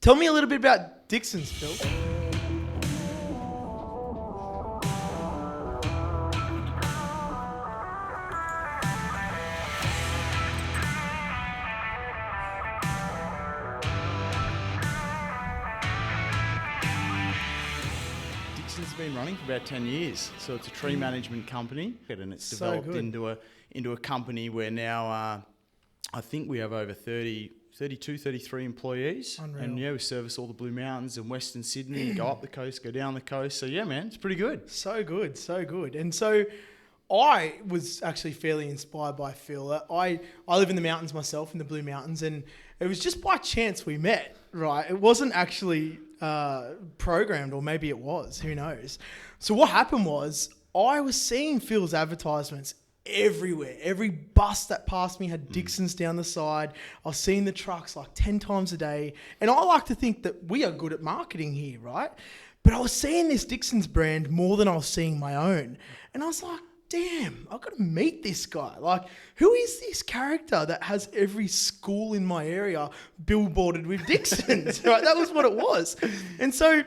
Tell me a little bit about Dixons, Phil. It's been running for about 10 years. So it's a tree management company, and it's So developed good. into a company where now I think we have over 32, 33 employees. Unreal. And yeah, we service all the Blue Mountains and Western Sydney, go up the coast, go down the coast. So yeah, man, it's pretty good. So good, so good. And so I was actually fairly inspired by Phil. I live in the mountains myself, in the Blue Mountains, and it was just by chance we met, right? It wasn't actually programmed, or maybe it was, who knows. So what happened was I was seeing Phil's advertisements everywhere. Every bus that passed me had Dixons down the side. I was seeing the trucks like 10 times a day. And I like to think that we are good at marketing here, right? But I was seeing this Dixons brand more than I was seeing my own. And I was like, damn, I've got to meet this guy. Like, who is this character that has every school in my area billboarded with Dixons? Right? That was what it was. And so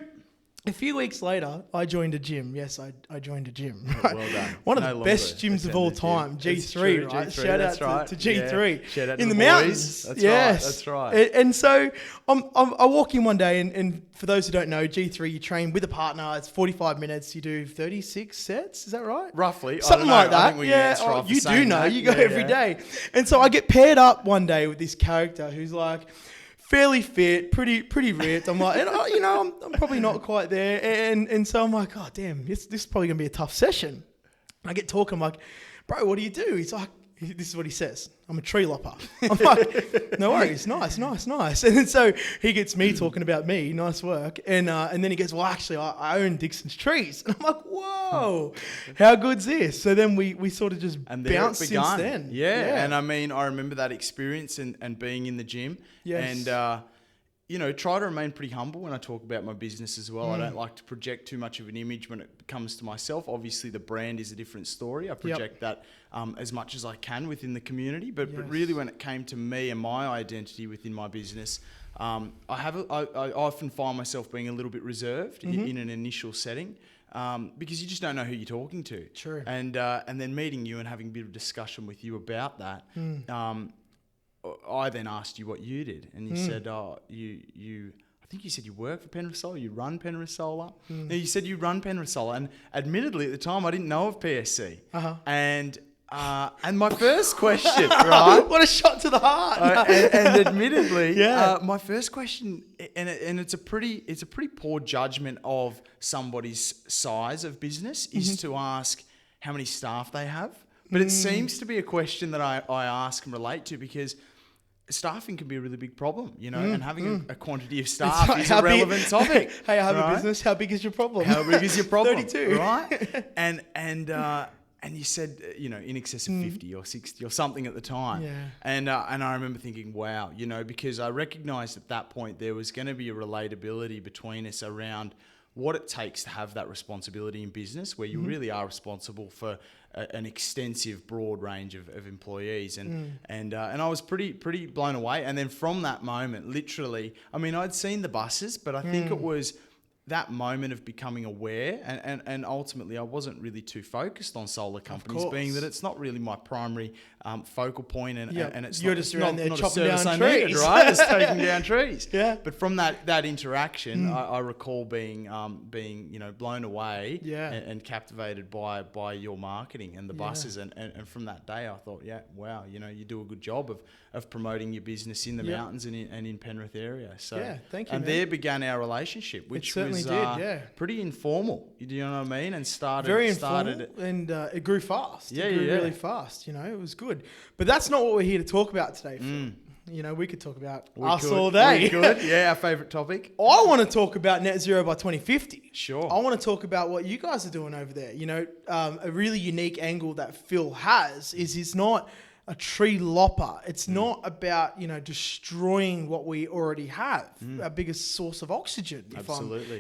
a few weeks later, I joined a gym. Yes, I joined a gym. Right? Well done. One of No the best longer gyms of all time, attend the G3, gym. It's right? true, Shout that's out right. to G3. Yeah. Shout out to in the the boys. mountains. That's yes. right, that's right. And so I walk in one day, and for those who don't know, G3, you train with a partner. It's 45 minutes. You do 36 sets. Is that right? Roughly. Something I like don't know. I that. think we can Yeah. strive for You do saying know. that. You go Yeah, every yeah. day. And so I get paired up one day with this character who's like fairly fit, pretty ripped. I'm like, and, I'm probably not quite there. And so I'm like, oh, damn, this is probably going to be a tough session. And I get talking, I'm like, bro, what do you do? He's like, this is what he says. I'm a tree lopper. I'm like, no worries. Nice. And so he gets me talking about me. Nice work. And then he goes, well, actually, I own Dixon's Trees. And I'm like, whoa, how good's this? So then we sort of just And there bounced it begun. since then. Yeah. And I mean, I remember that experience and being in the gym. Yes. And, try to remain pretty humble when I talk about my business as well. I don't like to project too much of an image when it comes to myself. Obviously, the brand is a different story. I project that as much as I can within the community. But really, when it came to me and my identity within my business, I often find myself being a little bit reserved in an initial setting. Because you just don't know who you're talking to. True. And then meeting you and having a bit of discussion with you about that, I then asked you what you did, and you said, I think you said you work for Penrith Solar, you run Penrith Solar. Now, you said you run Penrith Solar, and admittedly at the time I didn't know of PSC. And my first question, right? What a shot to the heart. And admittedly, Yeah. my first question, and it's a pretty poor judgment of somebody's size of business, is to ask how many staff they have. But it seems to be a question that I ask and relate to, because staffing can be a really big problem, and having a quantity of staff is a relevant topic. Hey, I have a right? business. How big is your problem? How big is your problem? 32. Right? And you said, in excess of 50 or 60 or something at the time. Yeah. And I remember thinking, wow, because I recognized at that point there was going to be a relatability between us around what it takes to have that responsibility in business, where you really are responsible for an extensive, broad range of employees. And I was pretty blown away. And then from that moment, literally, I mean, I'd seen the buses, but I think it was that moment of becoming aware, and ultimately I wasn't really too focused on solar companies, being that it's not really my primary focal point, and it's You're not, just it's around not, there not chopping a service down I needed, trees. right? It's taking down trees. Yeah. But from that interaction, I recall being blown away and captivated by your marketing and the buses, and from that day I thought, wow, you do a good job of promoting your business in the mountains and in Penrith area. So thank you, and man. there began our relationship, which was pretty informal. Do you know what I mean? And Very informal, and it grew fast. It grew really fast. It was good. But that's not what we're here to talk about today, Phil. We could talk about us all day. We could. Yeah, our favourite topic. I want to talk about net zero by 2050. Sure. I want to talk about what you guys are doing over there. A really unique angle that Phil has is he's not a tree lopper. It's not about, destroying what we already have, our biggest source of oxygen,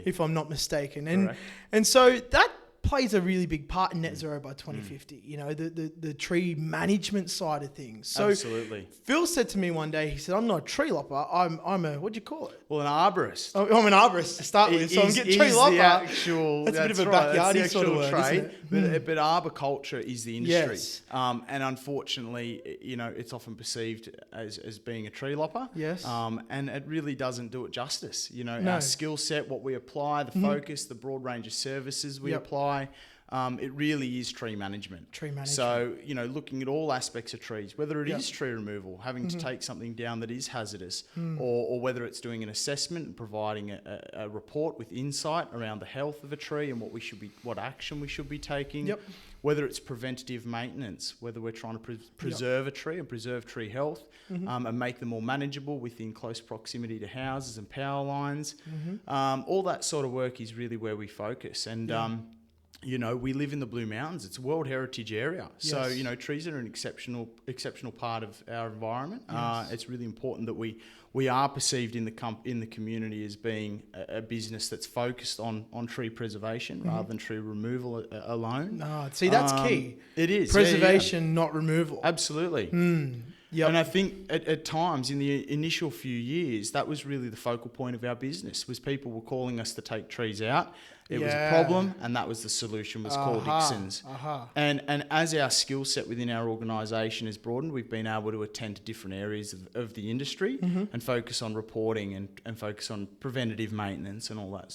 if I'm not mistaken. And so that plays a really big part in net zero by 2050. You know, the tree management side of things. So Absolutely. Phil said to me one day, he said, "I'm not a tree lopper. I'm a, what do you call it?" Well, an arborist. I'm an arborist to start with, so I'm getting tree lopper. That's a bit of a backyardy sort of word, isn't it? But arboriculture is the industry. Yes. And unfortunately, you know, it's often perceived as being a tree lopper. Yes. And it really doesn't do it justice. You know, No. our skill set, what we apply, the focus, the broad range of services we apply. It really is tree management. So, you know, looking at all aspects of trees, whether it is tree removal, having to take something down that is hazardous, or whether it's doing an assessment and providing a report with insight around the health of a tree and what action we should be taking, whether it's preventative maintenance, whether we're trying to preserve a tree and preserve tree health, and make them more manageable within close proximity to houses and power lines. All that sort of work is really where we focus. And, you know, we live in the Blue Mountains. It's a World Heritage area. So, you know, trees are an exceptional part of our environment. It's really important that we are perceived in the community as being a business that's focused on tree preservation rather than tree removal alone. See, that's key. It is. Preservation, not removal. Absolutely. Yep. And I think at times in the initial few years, that was really the focal point of our business, was people were calling us to take trees out. It was a problem, and that was the solution, was called Dixons. And as our skill set within our organisation has broadened, we've been able to attend to different areas of the industry and focus on reporting and focus on preventative maintenance and all that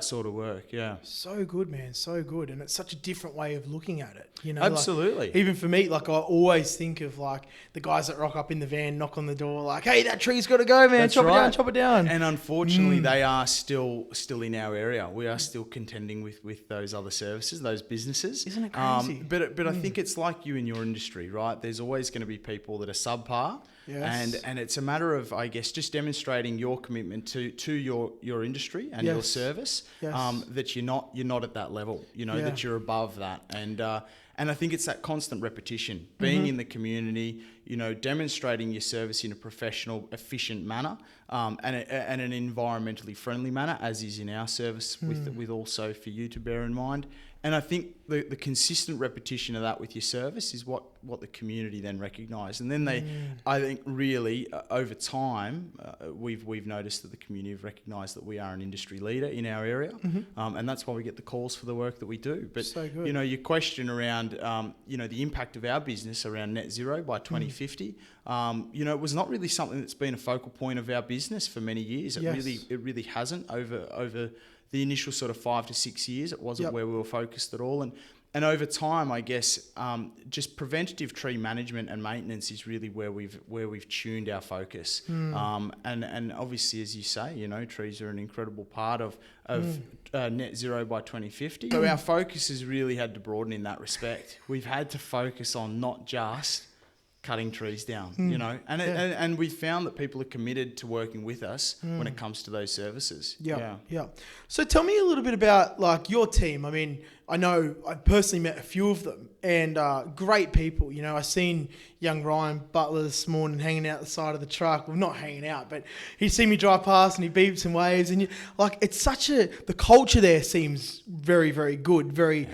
sort of work. Yeah. So good, man. So good. And it's such a different way of looking at it. You know, Absolutely. Like, even for me, like I always think of like the guys that rock up in the van, knock on the door, like, "Hey, that tree's got to go, man. That's chop right. it down, chop it down." And unfortunately, they are still in our area. We are still contending with those other services, those businesses. Isn't it crazy? But I think it's like you in your industry, right? There's always going to be people that are subpar. Yes. And it's a matter of, I guess, just demonstrating your commitment to your industry and your service, that you're not at that level, you know, that you're above that. And I think it's that constant repetition, being in the community, you know, demonstrating your service in a professional, efficient manner, and an environmentally friendly manner, as is in our service, with also for you to bear in mind. And I think the consistent repetition of that with your service is what the community then recognise. And then I think really over time, we've noticed that the community have recognised that we are an industry leader in our area, and that's why we get the calls for the work that we do. But you know, your question around you know, the impact of our business around net zero by 2050, you know, it was not really something that's been a focal point of our business for many years. It really hasn't over the initial sort of 5 to 6 years. It wasn't where we were focused at all. And over time, I guess, just preventative tree management and maintenance is really where we've tuned our focus. And obviously, as you say, you know, trees are an incredible part of net zero by 2050. So our focus has really had to broaden in that respect. We've had to focus on not just cutting trees down, you know, and we found that people are committed to working with us when it comes to those services. Yeah. So tell me a little bit about like your team. I mean, I know I personally met a few of them, and great people. You know, I seen young Ryan Butler this morning hanging out the side of the truck. Well, not hanging out, but he'd see me drive past and he beeps and waves, and like it's the culture there seems very, very good, very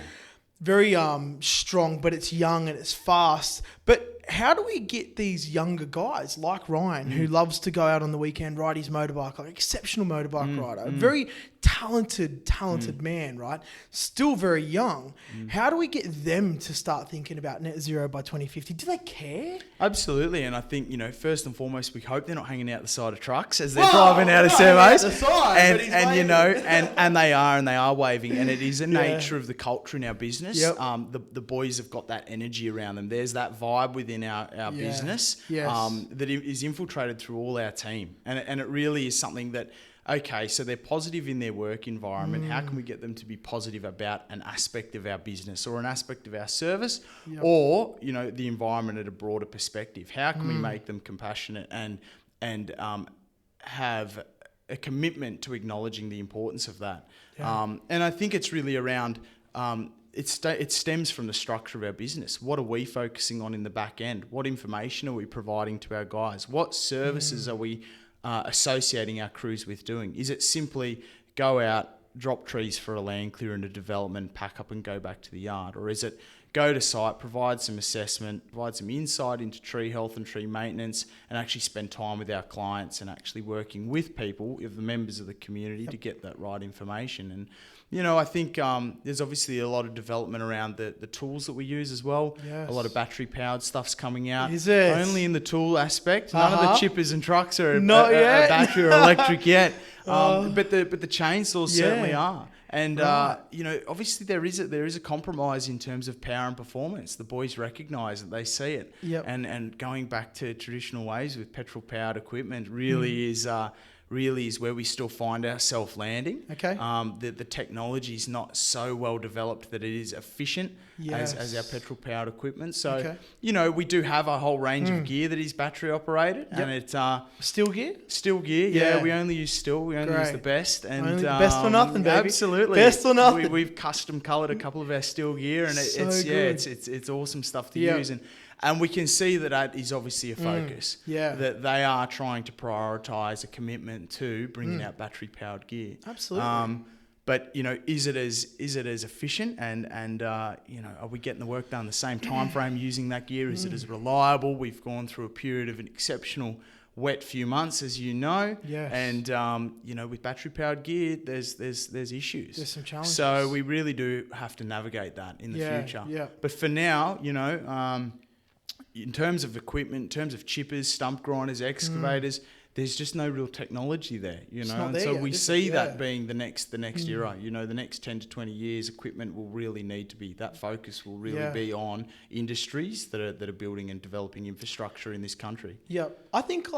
strong, but it's young and it's fast. But how do we get these younger guys like Ryan, who loves to go out on the weekend, ride his motorbike, like exceptional motorbike rider, very talented man, right? Still very young. How do we get them to start thinking about net zero by 2050? Do they care? Absolutely. And I think, you know, first and foremost, we hope they're not hanging out the side of trucks as they're driving out of surveys. And you know, and they are waving. And it is a nature of the culture in our business. The boys have got that energy around them. There's that vibe within our business that is infiltrated through all our team. And it really is something that, okay, so they're positive in their work environment. How can we get them to be positive about an aspect of our business or an aspect of our service, or, you know, the environment at a broader perspective? How can we make them compassionate and have a commitment to acknowledging the importance of that? And I think it's really around... It stems from the structure of our business. What are we focusing on in the back end? What information are we providing to our guys? What services are we associating our crews with doing? Is it simply go out, drop trees for a land clear and a development, pack up and go back to the yard? Or is it go to site, provide some assessment, provide some insight into tree health and tree maintenance, and actually spend time with our clients and actually working with people, the members of the community, to get that right information? And I think there's obviously a lot of development around the tools that we use as well. Yes. A lot of battery-powered stuff's coming out. Is it? Only in the tool aspect. None of the chippers and trucks are Not yet. battery or electric yet. But the chainsaws certainly are. And Right. obviously there is a compromise in terms of power and performance. The boys recognise it, they see it. Yep. And going back to traditional ways with petrol-powered equipment really is where we still find ourselves landing. Okay. The technology is not so well developed that it is efficient as our petrol-powered equipment. So, Okay. we do have a whole range of gear that is battery operated, and it's Steel gear? steel gear. Yeah. Yeah, we only use steel. We only use Great. the best. And Only the best for nothing, baby. Absolutely. Best or nothing. We've custom coloured a couple of our steel gear, and So it's good. it's awesome stuff to Yeah. use. And we can see that is obviously a focus. Yeah. That they are trying to prioritise a commitment to bringing out battery-powered gear. Absolutely. But is it as efficient and are we getting the work done in the same time frame using that gear? Is it as reliable? We've gone through a period of an exceptional wet few months, as you know. Yes. And with battery-powered gear, there's issues. There's some challenges. So we really do have to navigate that in the future. Yeah. But for now, in terms of equipment, in terms of chippers, stump grinders, excavators, there's just no real technology there, not And there so yet, we is it? see that Yeah. being the next era. The next 10 to 20 years, equipment will really need to be, that focus will really be on industries that are building and developing infrastructure in this country. Yeah, I think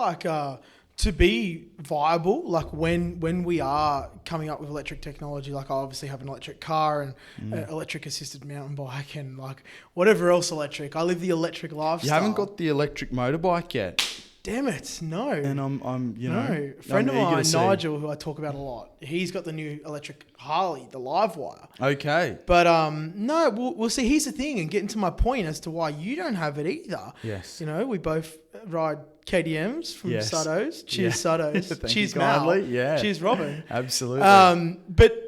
to be viable, like when we are coming up with electric technology, like I obviously have an electric car and an electric assisted mountain bike and like whatever else electric. I live the electric lifestyle. You haven't got the electric motorbike yet. Damn it, no. And I'm a friend of mine, Nigel, who I talk about a lot, he's got the new electric Harley, the Livewire. Okay. But no, we'll see. Here's the thing, and getting to my point as to why you don't have it either. Yes. We both ride KDMs from Sutto's. Cheers, Yeah. Sutto's. Thank Cheers, you Mal. kindly. Yeah. Cheers, Robin. Absolutely. But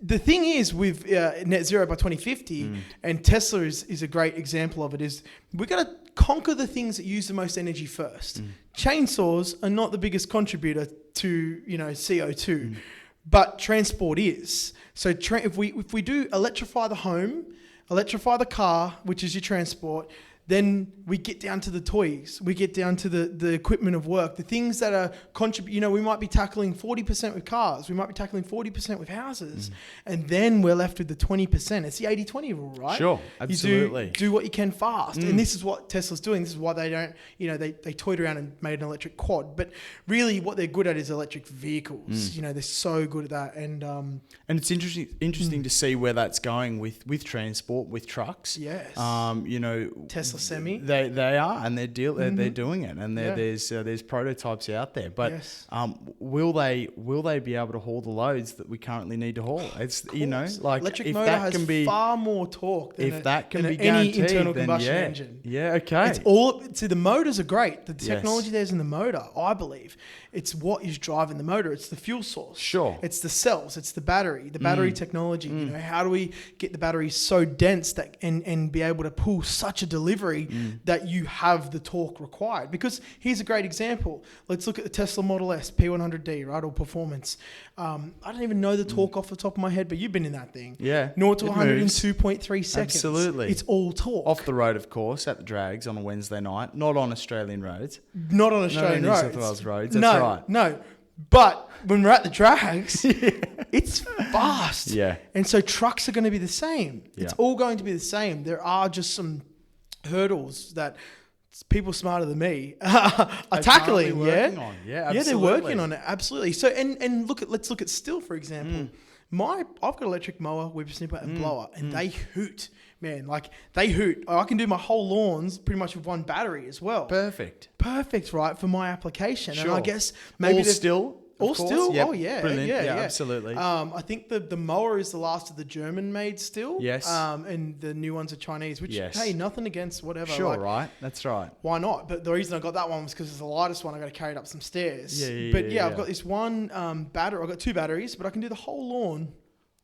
the thing is with net zero by 2050, and Tesla is a great example of it, is we've got to conquer the things that use the most energy first. Chainsaws are not the biggest contributor to CO2, but transport is. So if we do electrify the home, electrify the car, which is your transport, then we get down to the toys, we get down to the equipment of work, the things that are we might be tackling 40% with cars, we might be tackling 40% with houses, and then we're left with the 20%. It's the 80-20 rule, right? Sure, absolutely. You do what you can fast, and this is what Tesla's doing. This is why they don't, they toyed around and made an electric quad, but really what they're good at is electric vehicles. They're so good at that, and it's interesting to see where that's going with transport, with trucks. Yes. Tesla Semi. They are, and they're doing it, and there's prototypes out there. But will they be able to haul the loads that we currently need to haul? It's electric if motor that has can be far more torque than be any internal then combustion engine. Yeah, okay. It's all. See, the motors are great. The technology there's in the motor, I believe. It's what is driving the motor. It's the fuel source. Sure. It's the cells. It's the battery technology. How do we get the battery so dense that and be able to pull such a delivery that you have the torque required? Because here's a great example. Let's look at the Tesla Model S P100D, right, or performance. I don't even know the torque off the top of my head, but you've been in that thing. Yeah. 0 to 100 in 2.3 seconds. Absolutely. It's all torque. Off the road, of course, at the drags on a Wednesday night, not on Australian roads. Not on Australian roads. New South Wales roads. That's right. No. But when we're at the drags, it's fast. Yeah. And so trucks are going to be the same. Yeah. It's all going to be the same. There are just some hurdles that people smarter than me are tackling. Working on. Yeah, absolutely. Yeah, they're working on it. Absolutely. So and let's look at steel, for example. I've got electric mower, whippersnipper, and blower, and they hoot. Man, like they hoot. I can do my whole lawns pretty much with one battery as well. Perfect, right, for my application. Sure. And I guess maybe all still All course. still? Yep. Oh, yeah. Brilliant. Yeah, Yeah, yeah. absolutely. I think the mower is the last of the German made still. Yes. And the new ones are Chinese, which, Yes. hey, nothing against whatever. Sure, like, right? That's right. why not? But the reason I got that one was because it's the lightest one. I got to carry it up some stairs. Yeah, yeah, I've got this one battery. I've got 2 batteries, but I can do the whole lawn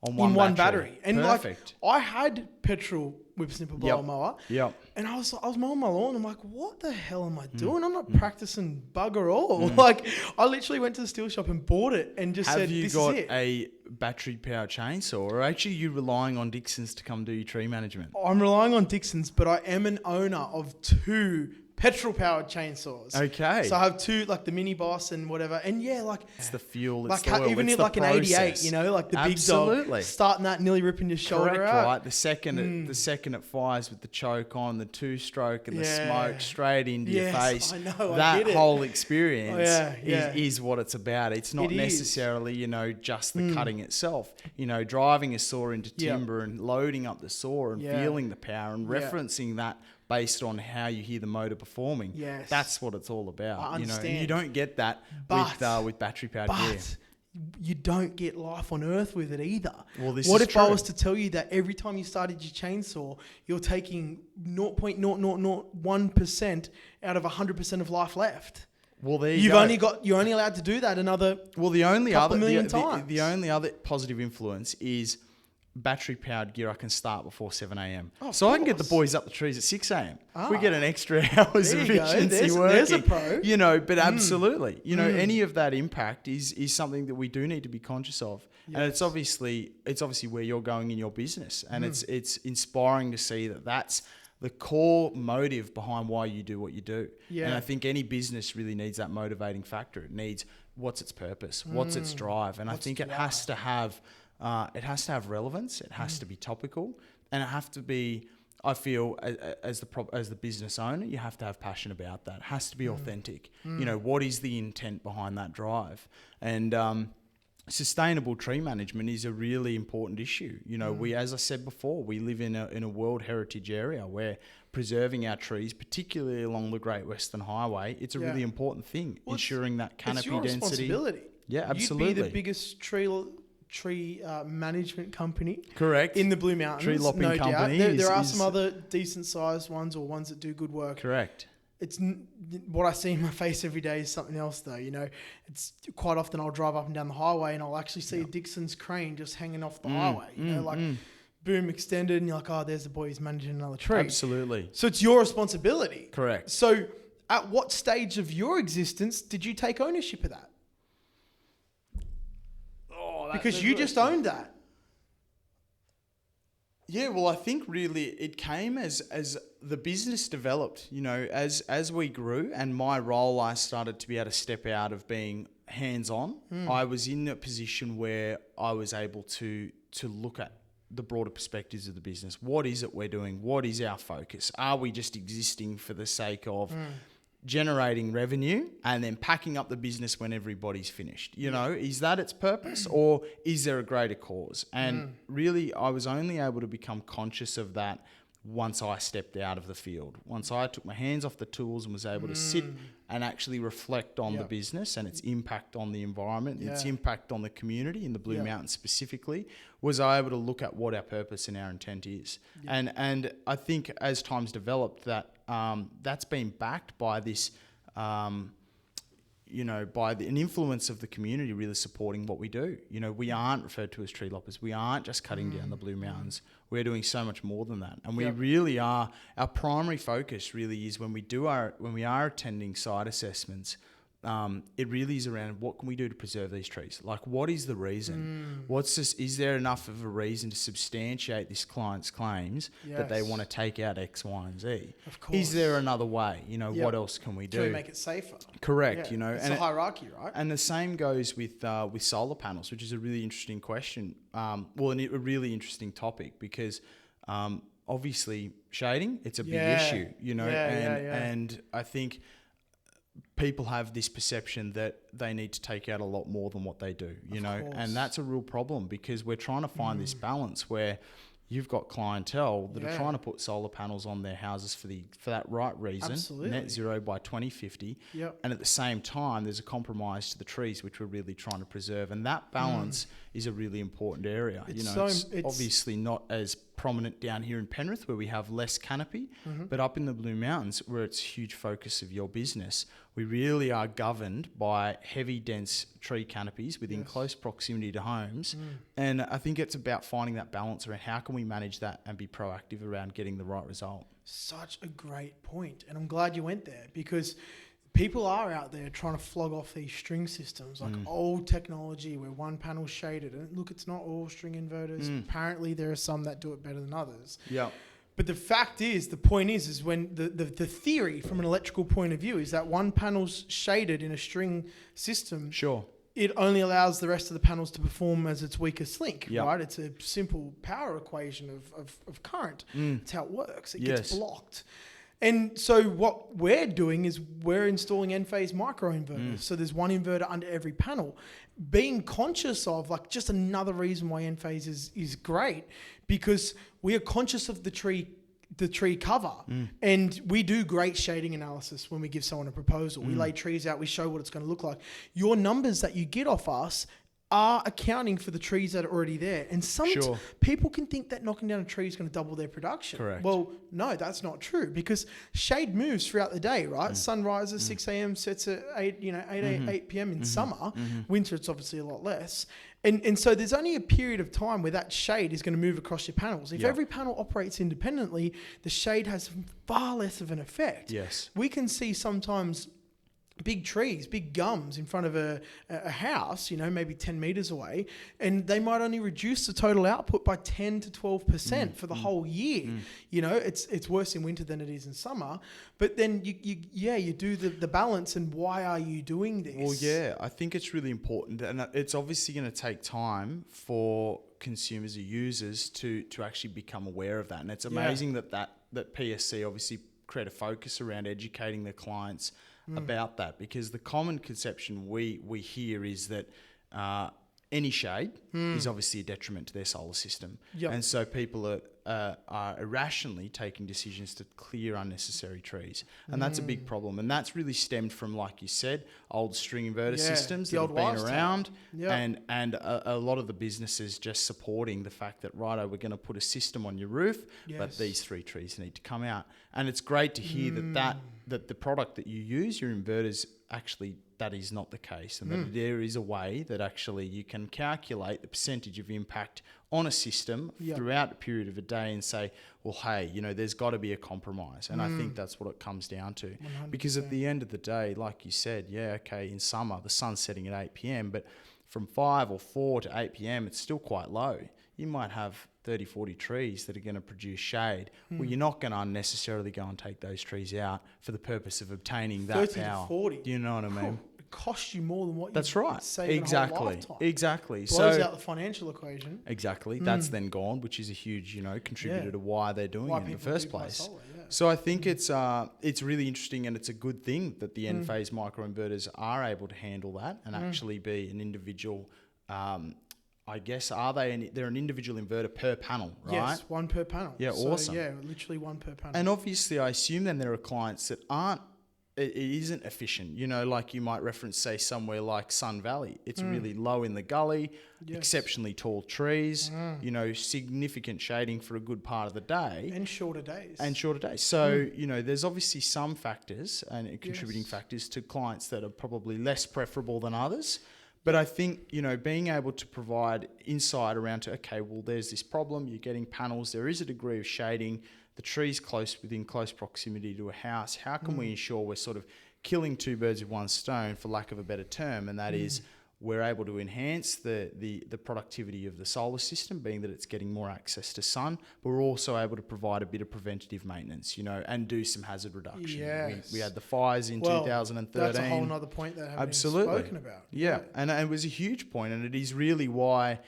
On in one battery. And Perfect. like, I had petrol whip snipper blower mower. Yep. And I was mowing my lawn. I'm like, what the hell am I Mm. doing? I'm not practicing bugger all. Like, I literally went to the steel shop and bought it and just said, Have you this got is it. a battery powered chainsaw, or actually you relying on Dixons to come do your tree management? I'm relying on Dixons, but I am an owner of 2 petrol-powered chainsaws. Okay. So I have 2, like the Mini Boss and whatever. And yeah, like... It's the fuel, it's Like the oil, even it's in the like an 88, process. you know, like the big Absolutely. dog starting that, nearly ripping your shoulder Correct, out. right? The second it fires with the choke on, the 2-stroke and the Yeah. smoke straight into your Yes, face. I know, I that get it. whole experience Yeah. is what it's about. It's not It is. necessarily, just the cutting itself. Driving a saw into Yeah. timber and loading up the saw and Yeah. feeling the power and Yeah. referencing that based on how you hear the motor performing. Yes. That's what it's all about. I And understand. you don't get that But- with battery powered gear. But you don't get life on earth with it either. Well, this what is if I true. was to tell you that every time you started your chainsaw, you're taking 0.0001% out of 100% of life left? Well, there you go. You're only allowed to do that another. Well, the only couple other million the times. only other positive influence is battery powered gear. I can start before 7 a.m. Oh, of so I can get the course. boys up the trees at 6 a.m. Ah. We get an extra hours There of you go. efficiency There's working. a pro. But absolutely, any of that impact is something that we do need to be conscious of, and it's obviously where you're going in your business, and it's inspiring to see that that's the core motive behind why you do what you do. Yeah. And I think any business really needs that motivating factor. It needs what's its purpose, what's its drive, and I think it has to have relevance. It has to be topical, and it have to be. I feel as the business owner, you have to have passion about that. It has to be authentic. What is the intent behind that drive? And sustainable tree management is a really important issue. We, as I said before, we live in a World Heritage area where preserving our trees, particularly along the Great Western Highway, it's a really important thing. Well, ensuring that canopy it's your density. responsibility. Yeah, absolutely. You'd be the biggest tree management company. Correct. In the Blue Mountains. Tree lopping no company doubt. There are is- some other decent sized ones or ones that do good work. Correct. It's what I see in my face every day is something else though. It's quite often I'll drive up and down the highway and I'll actually see a Dixon's crane just hanging off the highway. Boom extended, and you're like, oh, there's the boy who's managing another tree. Absolutely. So it's your responsibility. Correct. So at what stage of your existence did you take ownership of that? Because you just owned that. Yeah, well, I think really it came as the business developed. As we grew, and my role, I started to be able to step out of being hands-on. I was in a position where I was able to look at the broader perspectives of the business. What is it we're doing? What is our focus? Are we just existing for the sake of generating revenue and then packing up the business when everybody's finished? Is that its purpose, or is there a greater cause? And really, I was only able to become conscious of that once I stepped out of the field, once I took my hands off the tools and was able to sit and actually reflect on the business and its impact on the environment, its impact on the community in the Blue Mountains specifically, was I able to look at what our purpose and our intent is. And I think as time's developed, that that's been backed by this, by an influence of the community really supporting what we do. We aren't referred to as tree loppers. We aren't just cutting down the Blue Mountains. We're doing so much more than that. And we really are, our primary focus really is when we are attending site assessments, it really is around what can we do to preserve these trees? Like, what is the reason? Is there enough of a reason to substantiate this client's claims that they want to take out X, Y, and Z? Of course. Is there another way? What else can we do? Can we make it safer? Correct. Yeah. It's and a hierarchy, right? And the same goes with solar panels, which is a really interesting question. And a really interesting topic because obviously shading, it's a big issue, and I think people have this perception that they need to take out a lot more than what they do, and that's a real problem because we're trying to find this balance where, you've got clientele that are trying to put solar panels on their houses for that right reason. Absolutely. Net zero by 2050. Yep. And at the same time, there's a compromise to the trees, which we're really trying to preserve. And that balance is a really important area. It's obviously not as prominent down here in Penrith, where we have less canopy, but up in the Blue Mountains, where it's a huge focus of your business, we really are governed by heavy, dense tree canopies within close proximity to homes. And I think it's about finding that balance around how can we manage that and be proactive around getting the right result. Such a great point. And I'm glad you went there, because people are out there trying to flog off these string systems, like old technology where one panel's shaded. And look, it's not all string inverters. Apparently there are some that do it better than others. Yeah. But the fact is, the point is when the theory from an electrical point of view is that one panel's shaded in a string system. Sure. It only allows the rest of the panels to perform as its weakest link, right? It's a simple power equation of current. That's how it works. It gets blocked. And so what we're doing is we're installing N-phase microinverters. So there's one inverter under every panel. Being conscious of, like, just another reason why N-phase is great, because we are conscious of the tree cover, and we do great shading analysis when we give someone a proposal. We lay trees out, we show what it's going to look like. Your numbers that you get off us are accounting for the trees that are already there. And some people can think that knocking down a tree is going to double their production. Correct. Well, no, that's not true, because shade moves throughout the day, right? Sun rises 6 a.m., sets at 8 p.m. in summer. Winter, it's obviously a lot less. And so there's only a period of time where that shade is going to move across your panels. If every panel operates independently, the shade has far less of an effect. Yes. We can see sometimes big trees, big gums in front of a house, maybe 10 meters away, and they might only reduce the total output by 10 to 12% for the whole year. It's worse in winter than it is in summer. But then you do the balance, and why are you doing this? Well, yeah, I think it's really important, and it's obviously going to take time for consumers or users to actually become aware of that. And it's amazing that PSC obviously create a focus around educating their clients about that, because the common conception we hear is that any shade is obviously a detriment to their solar system. And so people are irrationally taking decisions to clear unnecessary trees. And that's a big problem. And that's really stemmed from, like you said, old string inverter systems that have been around, and a lot of the businesses just supporting the fact that, righto, we're going to put a system on your roof, but these 3 trees need to come out. And it's great to hear that the product that you use, your inverters, actually that is not the case, and that there is a way that actually you can calculate the percentage of impact on a system throughout a period of a day and say, well, hey, there's got to be a compromise. And I think that's what it comes down to. 100%. Because at the end of the day, like you said, in summer, the sun's setting at 8 p.m., but from 5 or 4 to 8 p.m, it's still quite low. You might have 30, 40 trees that are going to produce shade. Well, you're not going to unnecessarily go and take those trees out for the purpose of obtaining that 30 power. to 40. Do you know what I mean? It costs you more than what That's you right. save in a whole lifetime. Exactly. Blows out the financial equation. Exactly. That's then gone, which is a huge, contributor to why they're doing it in the first place. So I think it's really interesting, and it's a good thing that the N-phase microinverters are able to handle that and actually be an individual. I guess, they're an individual inverter per panel, right? Yes, one per panel. Yeah, so, awesome. Yeah, literally one per panel. And obviously, I assume then there are clients that it isn't efficient. Like you might reference, say, somewhere like Sun Valley. It's really low in the gully, exceptionally tall trees, significant shading for a good part of the day. And shorter days. So, there's obviously some factors and contributing factors to clients that are probably less preferable than others. But I think, being able to provide insight around there's this problem, you're getting panels, there is a degree of shading, the tree's within close proximity to a house. How can we ensure we're sort of killing 2 birds with 1 stone, for lack of a better term? And that is, we're able to enhance the productivity of the solar system, being that it's getting more access to sun, but we're also able to provide a bit of preventative maintenance, and do some hazard reduction. Yes. We had the fires in 2013. That's a whole other point that I haven't even spoken about. Yeah. And it was a huge point, and it is really why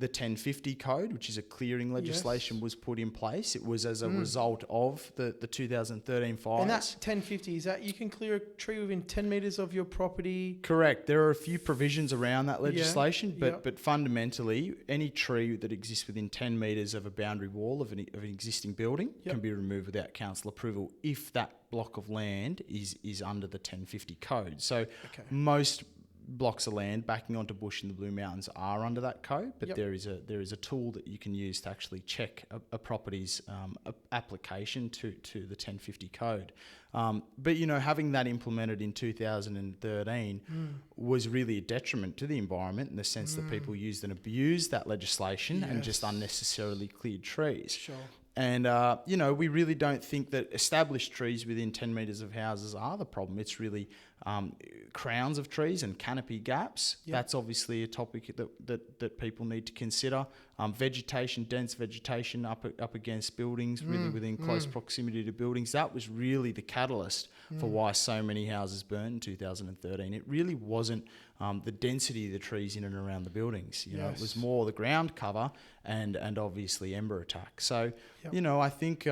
the 1050 code, which is a clearing legislation, was put in place. It was as a result of the 2013 fires. And that 1050, is that you can clear a tree within 10 metres of your property? Correct. There are a few provisions around that legislation, Yeah. but fundamentally, any tree that exists within 10 metres of a boundary wall of an existing building can be removed without council approval if that block of land is under the 1050 code. So most blocks of land backing onto bush in the Blue Mountains are under that code, but there is a tool that you can use to actually check a property's application to the 1050 code. But having that implemented in 2013 was really a detriment to the environment in the sense that people used and abused that legislation and just unnecessarily cleared trees. Sure. And, we really don't think that established trees within 10 metres of houses are the problem. It's really crowns of trees and canopy gaps. That's obviously a topic that people need to consider. Vegetation, dense vegetation up against buildings, really within close proximity to buildings. That was really the catalyst for why so many houses burned in 2013. It really wasn't the density of the trees in and around the buildings. It was more the ground cover and obviously ember attack. So, I think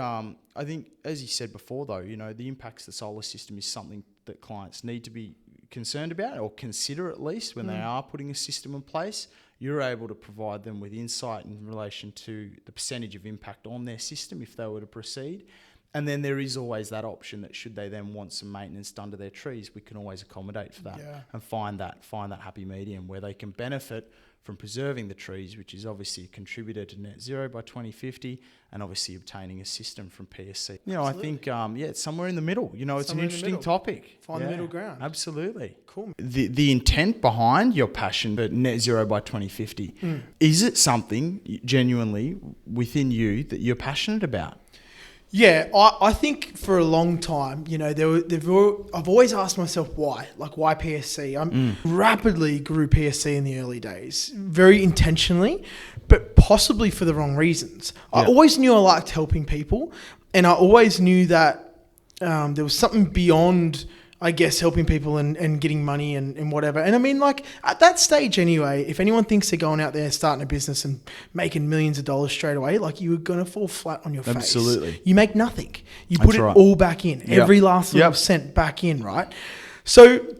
as you said before, though, the impacts of the solar system is something that clients need to be concerned about or consider at least when they are putting a system in place. You're able to provide them with insight in relation to the percentage of impact on their system if they were to proceed. And then there is always that option that should they then want some maintenance done to their trees, we can always accommodate for that and find that happy medium where they can benefit from preserving the trees, which is obviously a contributor to net zero by 2050, and obviously obtaining a system from PSC. I think, it's somewhere in the middle. It's an interesting topic. Find the middle ground. Absolutely. Cool. The intent behind your passion for net zero by 2050, is it something genuinely within you that you're passionate about? Yeah, I think for a long time, I've always asked myself why. Like, why PSC? I rapidly grew PSC in the early days, very intentionally, but possibly for the wrong reasons. I always knew I liked helping people, and I always knew that there was something beyond, I guess, helping people and getting money and whatever. And I mean, like, at that stage anyway, if anyone thinks they're going out there starting a business and making millions of dollars straight away, like, you're going to fall flat on your face. Absolutely. You make nothing. You put it all back in, every last little cent back in, right? So,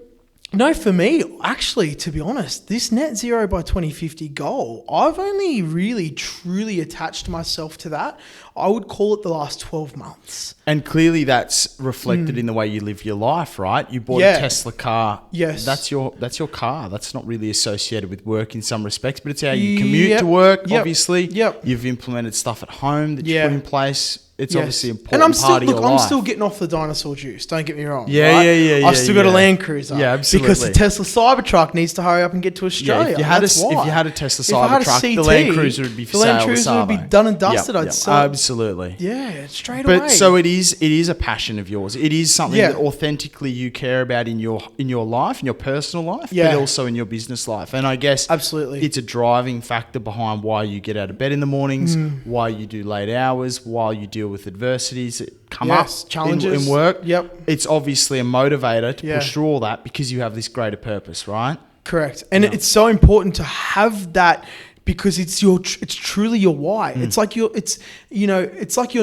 no, for me, actually, to be honest, this net zero by 2050 goal, I've only really, truly attached myself to that. I would call it the last 12 months. And clearly that's reflected in the way you live your life, right? You bought a Tesla car. Yes. That's your car. That's not really associated with work in some respects, but it's how you commute to work, obviously. You've implemented stuff at home that you put in place. It's obviously an important part of your life. I'm still getting off the dinosaur juice. Don't get me wrong. I've still got a Land Cruiser. Yeah, absolutely. Because the Tesla Cybertruck needs to hurry up and get to Australia. If you had a Tesla Cybertruck, the Land Cruiser would be for sale. The Land Cruiser would be done and dusted. I'd say. Absolutely. Yeah, straight away. But so it is a passion of yours. It is something that authentically you care about in your life, in your personal life, but also in your business life. And I guess absolutely, it's a driving factor behind why you get out of bed in the mornings, why you do late hours, while you deal with adversities that come up challenges in work. It's obviously a motivator to push through all that because you have this greater purpose, right? Correct. And it's so important to have that because it's truly your why. It's like your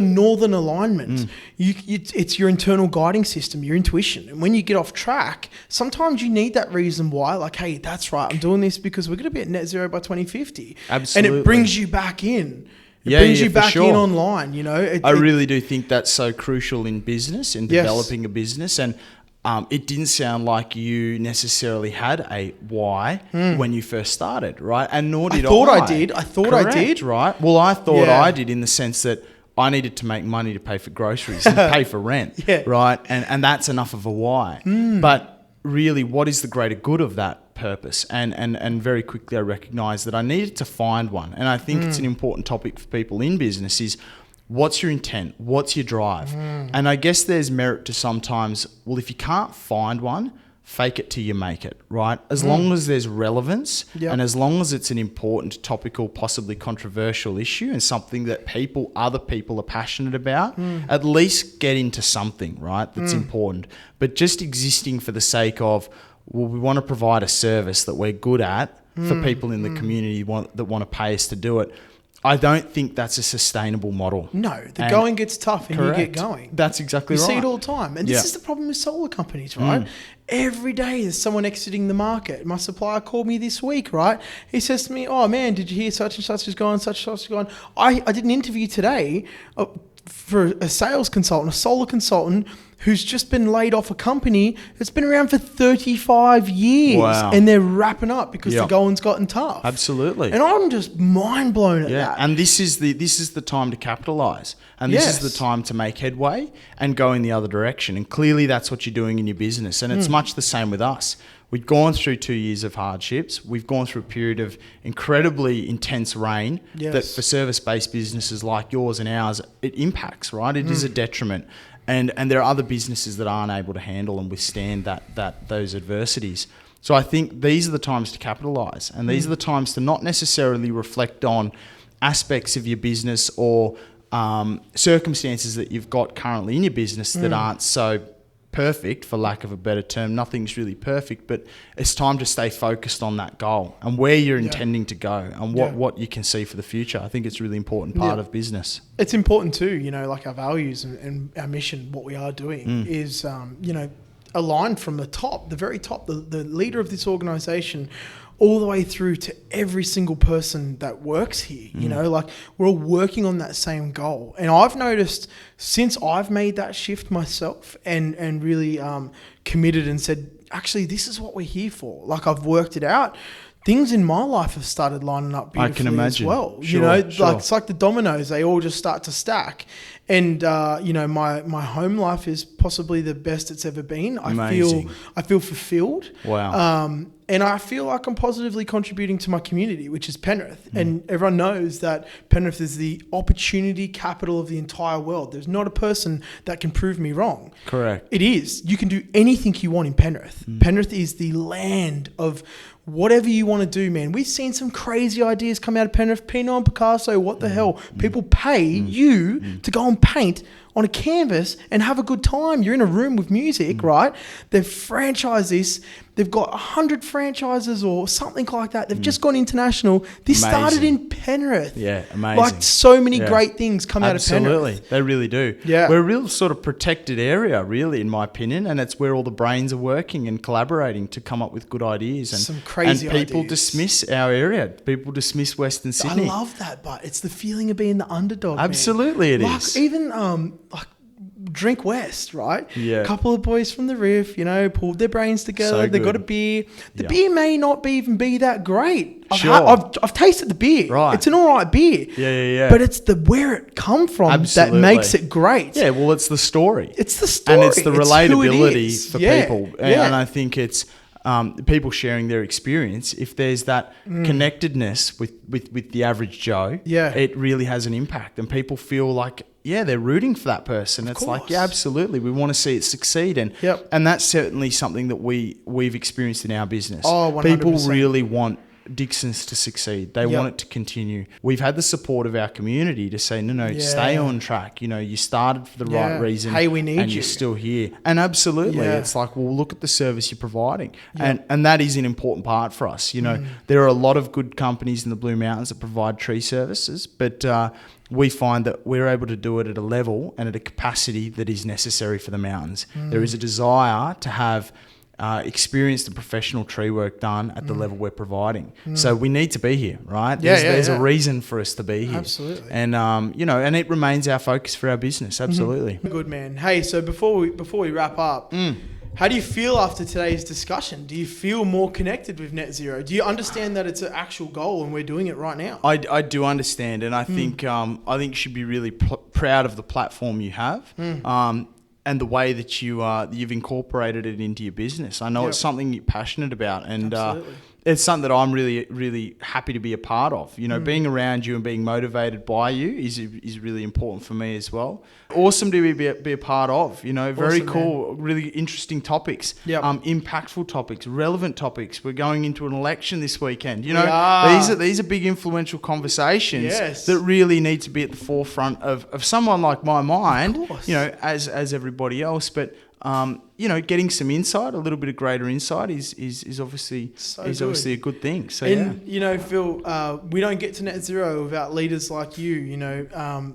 northern alignment. It's your internal guiding system, your intuition. And when you get off track, sometimes you need that reason why, like, hey, that's right, I'm doing this because we're going to be at net zero by 2050. Absolutely. And it brings you back in. It brings you back in online, I really do think that's so crucial in business, in developing a business. And it didn't sound like you necessarily had a why when you first started, right? And nor did I. I thought I did. Right? Well, I thought I did in the sense that I needed to make money to pay for groceries and pay for rent, right? And that's enough of a why. But really, what is the greater good of that purpose? And very quickly I recognised that I needed to find one. And I think it's an important topic for people in business is, what's your intent? What's your drive? And I guess there's merit to sometimes, well, if you can't find one, fake it till you make it, right? As long as there's relevance and as long as it's an important, topical, possibly controversial issue and something that other people are passionate about, at least get into something, right? That's important. But just existing for the sake of, well, we want to provide a service that we're good at, for people in the community that want to pay us to do it. I don't think that's a sustainable model. No, the going gets tough and correct. you get going. That's exactly right. You see it right. all the time. And this is the problem with solar companies, right? Every day there's someone exiting the market. My supplier called me this week, right? He says to me, oh man, did you hear such and such is gone, such and such is gone? I did an interview today for a sales consultant, a solar consultant, who's just been laid off a company that's been around for 35 years. Wow. And they're wrapping up because the going's gotten tough. Absolutely. And I'm just mind blown at that. And this is the time to capitalize. And this is the time to make headway and go in the other direction. And clearly that's what you're doing in your business. And it's much the same with us. We've gone through 2 years of hardships. We've gone through a period of incredibly intense rain that for service-based businesses like yours and ours, it impacts, right? It is a detriment. And there are other businesses that aren't able to handle and withstand those adversities. So I think these are the times to capitalise, and these are the times to not necessarily reflect on aspects of your business or circumstances that you've got currently in your business that aren't so perfect, for lack of a better term. Nothing's really perfect, but it's time to stay focused on that goal and where you're intending to go and what you can see for the future. I think it's a really important part of business. It's important too, like our values and our mission, what we are doing is, aligned from the top, the very top, the leader of this organisation, all the way through to every single person that works here. We're all working on that same goal. And I've noticed since I've made that shift myself and really committed and said, actually, this is what we're here for. Like, I've worked it out. Things in my life have started lining up beautifully. I can imagine. As well. Sure. Like it's like the dominoes, they all just start to stack. And my home life is possibly the best it's ever been. Amazing. I feel fulfilled. Wow. And I feel like I'm positively contributing to my community, which is Penrith. And everyone knows that Penrith is the opportunity capital of the entire world. There's not a person that can prove me wrong. Correct. It is. You can do anything you want in Penrith. Penrith is the land of whatever you want to do, man. We've seen some crazy ideas come out of Penrith. Pinot and Picasso, what the hell? People pay you to go and paint on a canvas and have a good time. You're in a room with music, right? They've franchised this. They've got 100 franchises or something like that. They've just gone international. This started in Penrith. Yeah, amazing. Like, so many great things come out of Penrith. Absolutely. They really do. Yeah. We're a real sort of protected area, really, in my opinion, and it's where all the brains are working and collaborating to come up with good ideas. And some crazy ideas. And people ideas. dismiss our area. People dismiss Western Sydney. I love that, but it's the feeling of being the underdog. Absolutely, man. it is. Even Drink West, right? Yeah. A couple of boys from the Riff, pulled their brains together. So they got good. a beer. The beer may not even be that great. Sure. I've tasted the beer. Right. It's an all right beer. Yeah. But it's where it come from Absolutely. that makes it great. Yeah, well, it's the story. It's the story. And it's the relatability for Yeah. people. Yeah. And I think it's people sharing their experience. If there's that connectedness with the average Joe, it really has an impact. And people feel like, they're rooting for that person. It's like, absolutely. We want to see it succeed. And that's certainly something that we've experienced in our business. Oh, 100%. People really want Dixons to succeed. They want it to continue. We've had the support of our community to say, no, stay on track. You started for the right reason. Hey, we need and you. you're still here. And absolutely, it's like, well, look at the service you're providing. And that is an important part for us. There are a lot of good companies in the Blue Mountains that provide tree services, but we find that we're able to do it at a level and at a capacity that is necessary for the mountains. There is a desire to have experienced and professional tree work done at the level we're providing. So we need to be here, right? There's a reason for us to be here. Absolutely. And, and it remains our focus for our business. Absolutely. Good, man. Hey, so before we wrap up, how do you feel after today's discussion? Do you feel more connected with net zero? Do you understand that it's an actual goal and we're doing it right now? I do understand, and I think you should be really proud of the platform you have. And the way that you've incorporated it into your business. I know it's something you're passionate about, and it's something that I'm really, really happy to be a part of. Being around you and being motivated by you is really important for me as well. Awesome to be a part of. Very Awesome, cool, really interesting topics. Impactful topics, relevant topics. We're going into an election this weekend. These are big influential conversations that really need to be at the forefront of someone like my mind. As everybody else, but getting some insight, a little bit of greater insight is obviously obviously a good thing. So Phil, we don't get to net zero without leaders like you,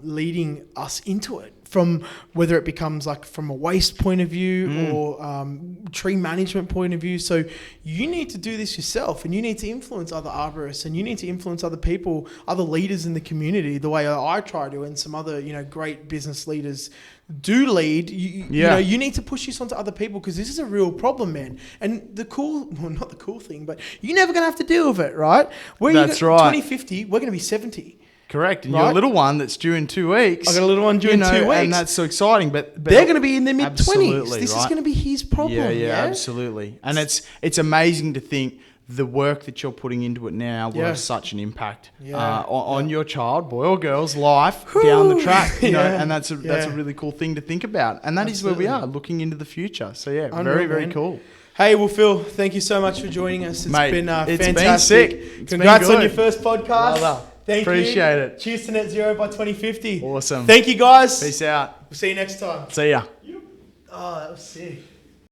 leading us into it. From whether it becomes like from a waste point of view or tree management point of view. So you need to do this yourself, and you need to influence other arborists, and you need to influence other people, other leaders in the community, the way I try to, and some other, great business leaders do lead. You need to push this onto other people, because this is a real problem, man. And not the cool thing, but you're never going to have to deal with it, right? That's right. 2050, we're going to be 70. Correct. And your little one that's due in 2 weeks. I got a little one due in 2 weeks. And that's so exciting. But they're going to be in their mid-20s. This is going to be his problem. Yeah, absolutely. And it's amazing to think the work that you're putting into it now will have such an impact on your child, boy or girl's life down the track. And that's a really cool thing to think about. And that is where we are, looking into the future. So very, very cool. Hey, well, Phil, thank you so much for joining us. Mate, been it's fantastic. Been sick. Congrats on your first podcast. Well, thank you. Appreciate it. Cheers to net zero by 2050. Awesome. Thank you, guys. Peace out. We'll see you next time. See ya. Oh, that was sick.